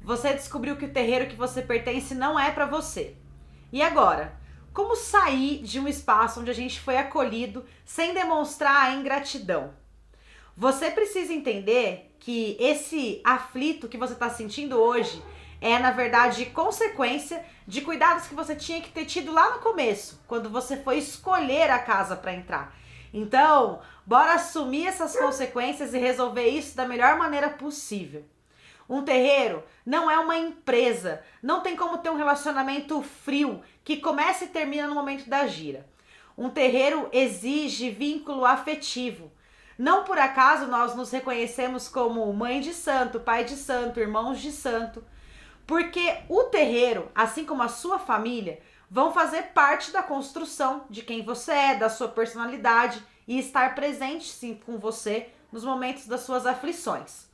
Você descobriu que o terreiro que você pertence não é para você. E agora? Como sair de um espaço onde a gente foi acolhido sem demonstrar a ingratidão? Você precisa entender que esse aflito que você está sentindo hoje é, na verdade, consequência de cuidados que você tinha que ter tido lá no começo, quando você foi escolher a casa para entrar. Então, bora assumir essas consequências e resolver isso da melhor maneira possível. Um terreiro não é uma empresa, não tem como ter um relacionamento frio que começa e termina no momento da gira. Um terreiro exige vínculo afetivo. Não por acaso nós nos reconhecemos como mãe de santo, pai de santo, irmãos de santo, porque o terreiro, assim como a sua família, vão fazer parte da construção de quem você é, da sua personalidade e estar presente sim com você nos momentos das suas aflições.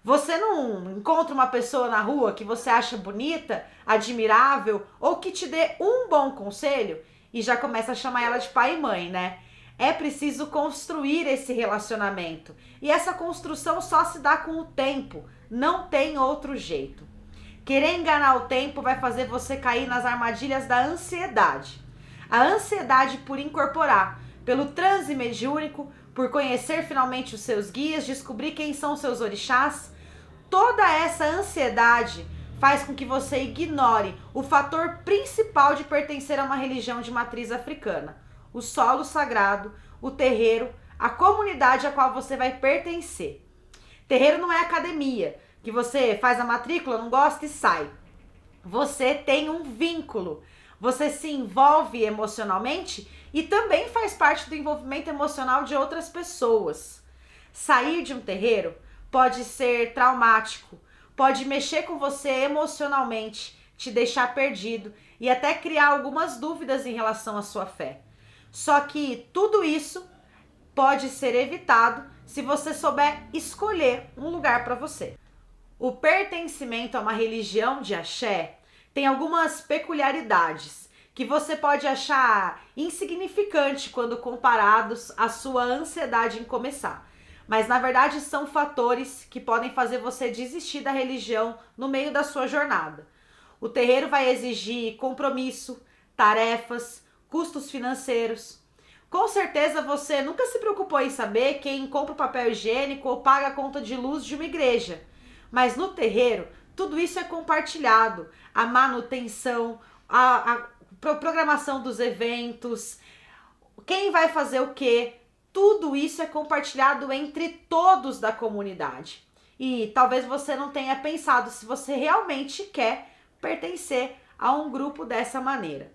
Você não encontra uma pessoa na rua que você acha bonita, admirável ou que te dê um bom conselho e já começa a chamar ela de pai e mãe, né? É preciso construir esse relacionamento e essa construção só se dá com o tempo, não tem outro jeito. Querer enganar o tempo vai fazer você cair nas armadilhas da ansiedade. A ansiedade por incorporar, pelo transe mediúnico, por conhecer finalmente os seus guias, descobrir quem são seus orixás. Toda essa ansiedade faz com que você ignore o fator principal de pertencer a uma religião de matriz africana. O solo sagrado, o terreiro, a comunidade a qual você vai pertencer. Terreiro não é academia, que você faz a matrícula, não gosta e sai. Você tem um vínculo, você se envolve emocionalmente e também faz parte do envolvimento emocional de outras pessoas. Sair de um terreiro pode ser traumático, pode mexer com você emocionalmente, te deixar perdido e até criar algumas dúvidas em relação à sua fé. Só que tudo isso pode ser evitado se você souber escolher um lugar para você. O pertencimento a uma religião de axé tem algumas peculiaridades que você pode achar insignificante quando comparados à sua ansiedade em começar. Mas na verdade são fatores que podem fazer você desistir da religião no meio da sua jornada. O terreiro vai exigir compromisso, tarefas, custos financeiros. Com certeza você nunca se preocupou em saber quem compra o papel higiênico ou paga a conta de luz de uma igreja. Mas no terreiro, tudo isso é compartilhado. A manutenção, a programação dos eventos, quem vai fazer o quê, tudo isso é compartilhado entre todos da comunidade. E talvez você não tenha pensado se você realmente quer pertencer a um grupo dessa maneira.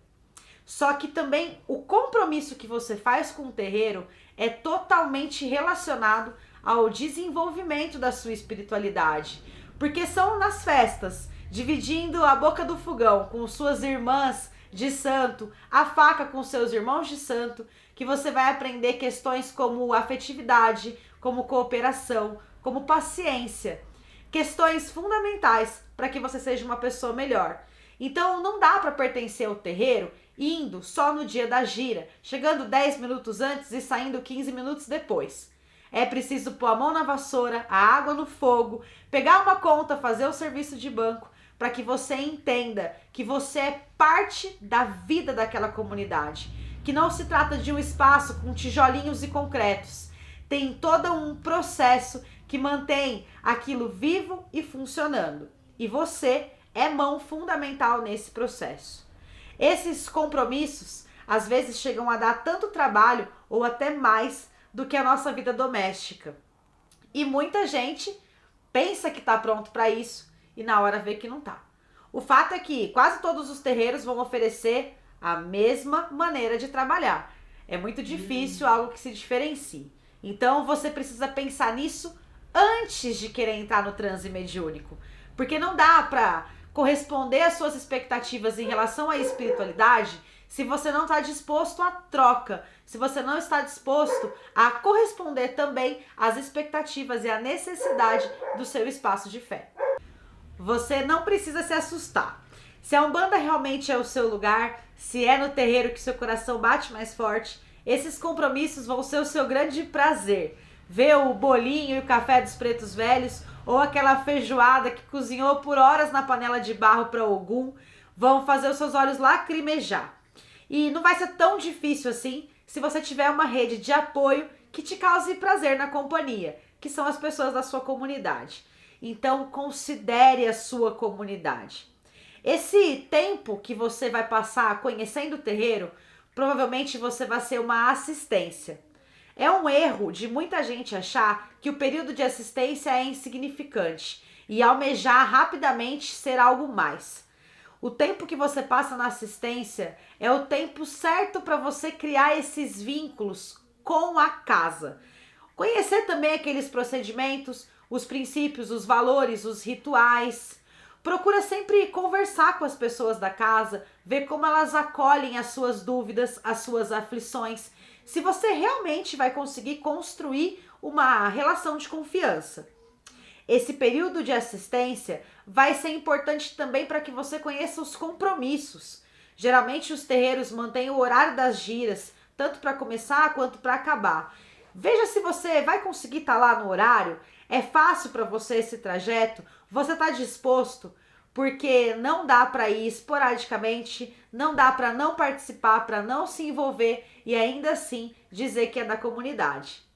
Só que também o compromisso que você faz com o terreiro é totalmente relacionado ao desenvolvimento da sua espiritualidade. Porque são nas festas, dividindo a boca do fogão com suas irmãs de santo, a faca com seus irmãos de santo, que você vai aprender questões como afetividade, como cooperação, como paciência. Questões fundamentais para que você seja uma pessoa melhor. Então não dá para pertencer ao terreiro indo só no dia da gira, chegando 10 minutos antes e saindo 15 minutos depois. É preciso pôr a mão na vassoura, a água no fogo, pegar uma conta, fazer o serviço de banco, para que você entenda que você é parte da vida daquela comunidade. Que não se trata de um espaço com tijolinhos e concretos. Tem todo um processo que mantém aquilo vivo e funcionando. E você é mão fundamental nesse processo. Esses compromissos, às vezes, chegam a dar tanto trabalho ou até mais do que a nossa vida doméstica. E muita gente pensa que está pronto para isso e na hora vê que não está. O fato é que quase todos os terreiros vão oferecer a mesma maneira de trabalhar. É muito difícil algo que se diferencie. Então você precisa pensar nisso antes de querer entrar no transe mediúnico. Porque não dá para corresponder às suas expectativas em relação à espiritualidade se você não está disposto à troca, se você não está disposto a corresponder também às expectativas e à necessidade do seu espaço de fé. Você não precisa se assustar. Se a Umbanda realmente é o seu lugar, se é no terreiro que seu coração bate mais forte, esses compromissos vão ser o seu grande prazer. Ver o bolinho e o café dos pretos velhos ou aquela feijoada que cozinhou por horas na panela de barro para Ogum, vão fazer os seus olhos lacrimejar. E não vai ser tão difícil assim se você tiver uma rede de apoio que te cause prazer na companhia, que são as pessoas da sua comunidade. Então, considere a sua comunidade. Esse tempo que você vai passar conhecendo o terreiro, provavelmente você vai ser uma assistência. É um erro de muita gente achar que o período de assistência é insignificante e almejar rapidamente ser algo mais. O tempo que você passa na assistência é o tempo certo para você criar esses vínculos com a casa. Conhecer também aqueles procedimentos, os princípios, os valores, os rituais. Procura sempre conversar com as pessoas da casa, ver como elas acolhem as suas dúvidas, as suas aflições. Se você realmente vai conseguir construir uma relação de confiança. Esse período de assistência vai ser importante também para que você conheça os compromissos. Geralmente os terreiros mantêm o horário das giras, tanto para começar quanto para acabar. Veja se você vai conseguir estar lá no horário. É fácil para você esse trajeto? Você está disposto? Porque não dá para ir esporadicamente, não dá para não participar, para não se envolver e ainda assim dizer que é da comunidade.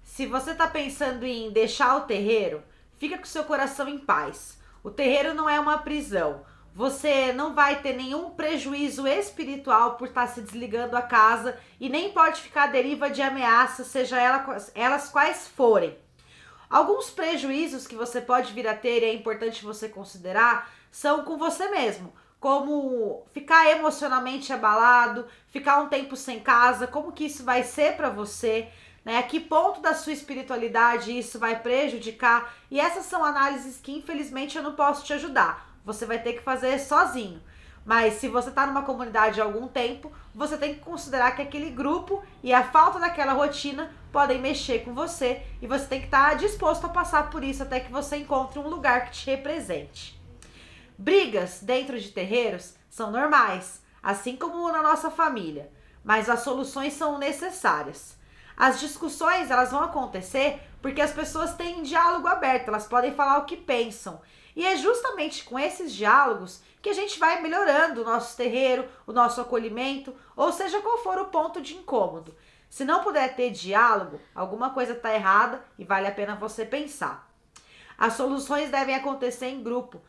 Se você está pensando em deixar o terreiro, fica com seu coração em paz. O terreiro não é uma prisão. Você não vai ter nenhum prejuízo espiritual por estar se desligando a casa e nem pode ficar à deriva de ameaças, seja elas quais forem. Alguns prejuízos que você pode vir a ter e é importante você considerar são com você mesmo, como ficar emocionalmente abalado, ficar um tempo sem casa, como que isso vai ser para você, né? A que ponto da sua espiritualidade isso vai prejudicar? E essas são análises que infelizmente eu não posso te ajudar. Você vai ter que fazer sozinho. Mas se você está numa comunidade há algum tempo, você tem que considerar que aquele grupo e a falta daquela rotina podem mexer com você e você tem que estar disposto a passar por isso até que você encontre um lugar que te represente. Brigas dentro de terreiros são normais, assim como na nossa família, mas as soluções são necessárias. As discussões elas vão acontecer porque as pessoas têm diálogo aberto, elas podem falar o que pensam. E é justamente com esses diálogos que a gente vai melhorando o nosso terreiro, o nosso acolhimento, ou seja qual for o ponto de incômodo. Se não puder ter diálogo, alguma coisa está errada e vale a pena você pensar. As soluções devem acontecer em grupo.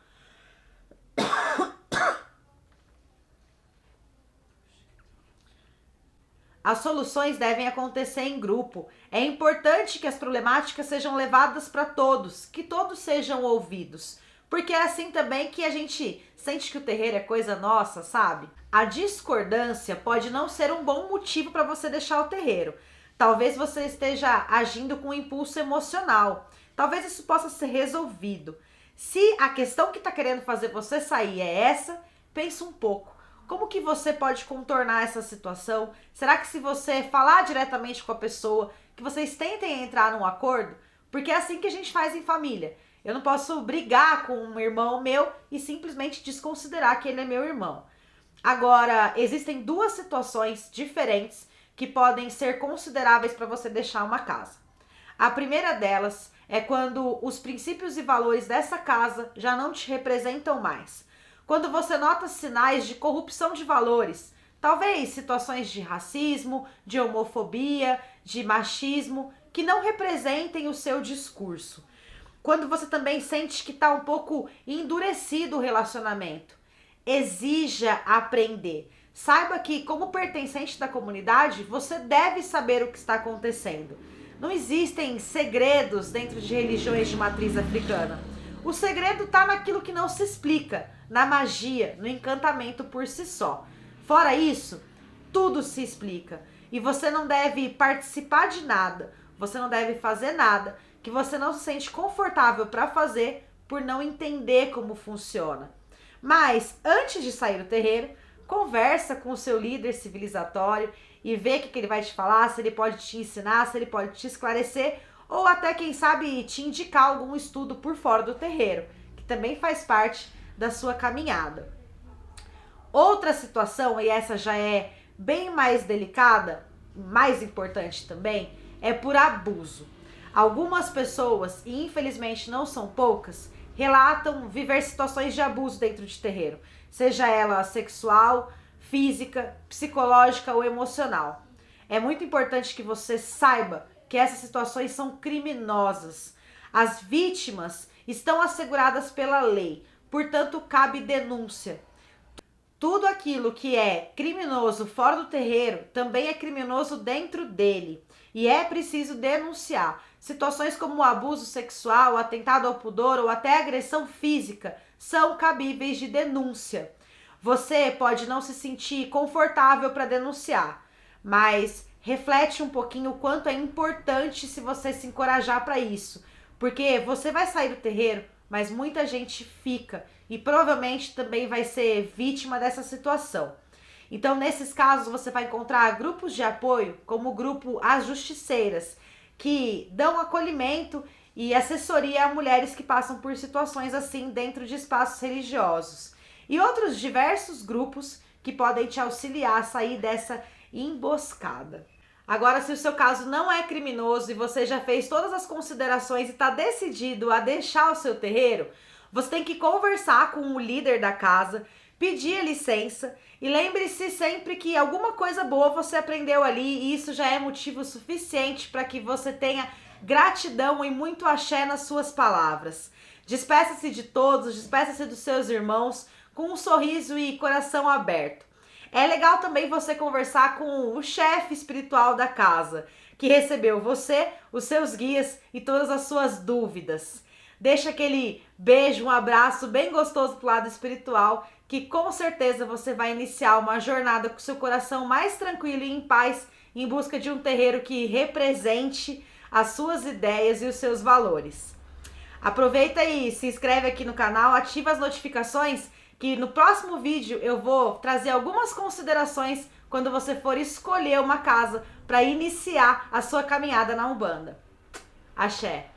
As soluções devem acontecer em grupo. É importante que as problemáticas sejam levadas para todos, que todos sejam ouvidos. Porque é assim também que a gente sente que o terreiro é coisa nossa, sabe? A discordância pode não ser um bom motivo para você deixar o terreiro. Talvez você esteja agindo com um impulso emocional. Talvez isso possa ser resolvido. Se a questão que está querendo fazer você sair é essa, pensa um pouco. Como que você pode contornar essa situação? Será que se você falar diretamente com a pessoa, que vocês tentem entrar num acordo? Porque é assim que a gente faz em família. Eu não posso brigar com um irmão meu e simplesmente desconsiderar que ele é meu irmão. Agora, existem duas situações diferentes que podem ser consideráveis para você deixar uma casa. A primeira delas é quando os princípios e valores dessa casa já não te representam mais. Quando você nota sinais de corrupção de valores, talvez situações de racismo, de homofobia, de machismo, que não representem o seu discurso. Quando você também sente que está um pouco endurecido o relacionamento, exija aprender. Saiba que, como pertencente da comunidade, você deve saber o que está acontecendo. Não existem segredos dentro de religiões de matriz africana. O segredo está naquilo que não se explica, na magia, no encantamento por si só. Fora isso, tudo se explica. E você não deve participar de nada, você não deve fazer nada que você não se sente confortável para fazer por não entender como funciona. Mas, antes de sair do terreiro, conversa com o seu líder civilizatório e vê o que ele vai te falar, se ele pode te ensinar, se ele pode te esclarecer ou até, quem sabe, te indicar algum estudo por fora do terreiro, que também faz parte da sua caminhada. Outra situação, e essa já é bem mais delicada, mais importante também, é por abuso. Algumas pessoas, e infelizmente não são poucas, relatam viver situações de abuso dentro de terreiro, seja ela sexual, física, psicológica ou emocional. É muito importante que você saiba que essas situações são criminosas. As vítimas estão asseguradas pela lei, portanto cabe denúncia. Tudo aquilo que é criminoso fora do terreiro também é criminoso dentro dele. E é preciso denunciar. Situações como abuso sexual, atentado ao pudor ou até agressão física são cabíveis de denúncia. Você pode não se sentir confortável para denunciar, mas reflete um pouquinho o quanto é importante se você se encorajar para isso. Porque você vai sair do terreiro, mas muita gente fica e provavelmente também vai ser vítima dessa situação. Então, nesses casos, você vai encontrar grupos de apoio, como o grupo As Justiceiras, que dão acolhimento e assessoria a mulheres que passam por situações assim dentro de espaços religiosos. E outros diversos grupos que podem te auxiliar a sair dessa emboscada. Agora, se o seu caso não é criminoso e você já fez todas as considerações e está decidido a deixar o seu terreiro, você tem que conversar com o líder da casa, pedir a licença e lembre-se sempre que alguma coisa boa você aprendeu ali e isso já é motivo suficiente para que você tenha gratidão e muito axé nas suas palavras. Despeça-se de todos, despeça-se dos seus irmãos com um sorriso e coração aberto. É legal também você conversar com o chefe espiritual da casa, que recebeu você, os seus guias e todas as suas dúvidas. Deixa aquele beijo, um abraço bem gostoso pro lado espiritual, que com certeza você vai iniciar uma jornada com seu coração mais tranquilo e em paz, em busca de um terreiro que represente as suas ideias e os seus valores. Aproveita e se inscreve aqui no canal, ativa as notificações, que no próximo vídeo eu vou trazer algumas considerações quando você for escolher uma casa para iniciar a sua caminhada na Umbanda. Axé!